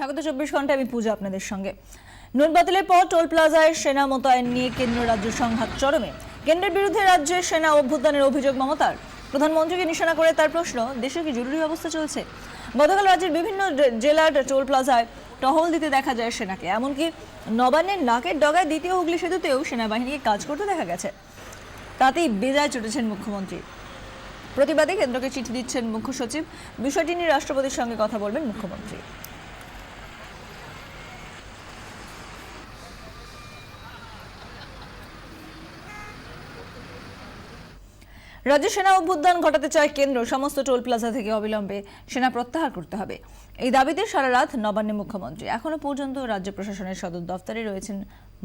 স্বাগত 24 ঘন্টা। আমি পূজা আপনাদের সঙ্গে। নোট বাতিলের পর টোল প্লাজায় সেনা মোতায়েন নিয়ে কেন্দ্র রাজ্য সংঘাত চরমে। কেন্দ্রের বিরুদ্ধে রাজ্যে সেনা অভ্যুত্থানের অভিযোগ মমতার। প্রধানমন্ত্রীকে নিশানা করে তার প্রশ্ন, দেশে কি জরুরি অবস্থা চলছে? গতকাল রাজ্যের বিভিন্ন জেলার টোল প্লাজায় টহল দিতে দেখা যায় সেনাকে। এমনকি নবান্নের নাকের ডগায় দ্বিতীয় হুগলি সেতুতেও সেনাবাহিনীকে কাজ করতে দেখা গেছে। তাতেই বেজায় চটেছেন মুখ্যমন্ত্রী। প্রতিবাদে কেন্দ্রকে চিঠি দিচ্ছেন মুখ্য সচিব। বিষয়টি নিয়ে রাষ্ট্রপতির সঙ্গে কথা বলবেন মুখ্যমন্ত্রী। রাজ্য সেনা অভ্যুত্থান ঘটাতে চায় কেন্দ্র। সমস্ত টোল প্লাজা থেকে অবিলম্বে সেনা প্রত্যাহার করতে হবে, এই দাবিতে সারা রাত নবান্নে মুখ্যমন্ত্রী। এখনো পর্যন্ত রাজ্য প্রশাসনের সদর দফতরে রয়েছেন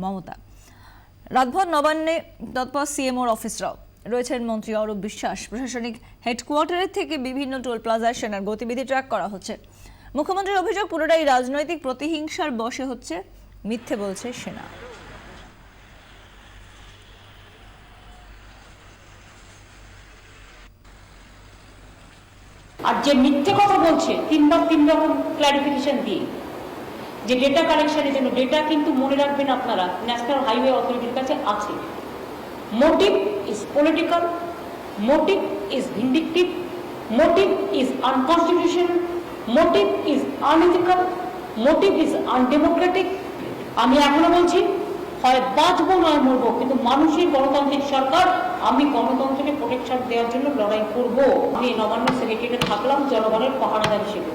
মমতা। রাতভর নবান্নে তৎপর সিএমওর অফিসরাও রয়েছেন মন্ত্রী অরূপ বিশ্বাস। প্রশাসনিক হেডকোয়ার্টারের থেকে বিভিন্ন টোল প্লাজায় সেনার গতিবিধি ট্র্যাক করা হচ্ছে। মুখ্যমন্ত্রীর অভিযোগ, পুরোটাই রাজনৈতিক প্রতিহিংসার বশে হচ্ছে, মিথ্যে বলছে সেনা। আর যে মিথ্যে কথা বলছে তিন রকম ক্লারিফিকেশন দিয়ে যে ডেটা কালেকশনের জন্য, ডেটা কিন্তু মনে রাখবেন আপনারা ন্যাশনাল হাইওয়ে অথরিটির কাছে আছে। Motive is political, motive is vindictive, motive is unconstitutional, motive is unethical, motive is undemocratic. আমি এখনো বলছি, হয় বাঁচবো নয় মরবো, কিন্তু মানুষের গণতান্ত্রিক সরকার, আমি গণতন্ত্রকে প্রোটেকশন দেওয়ার জন্য লড়াই করব। আমি নবান্ন সেক্রেটারিয়েটে থাকলাম জনগণের পাহারাদার হিসেবে।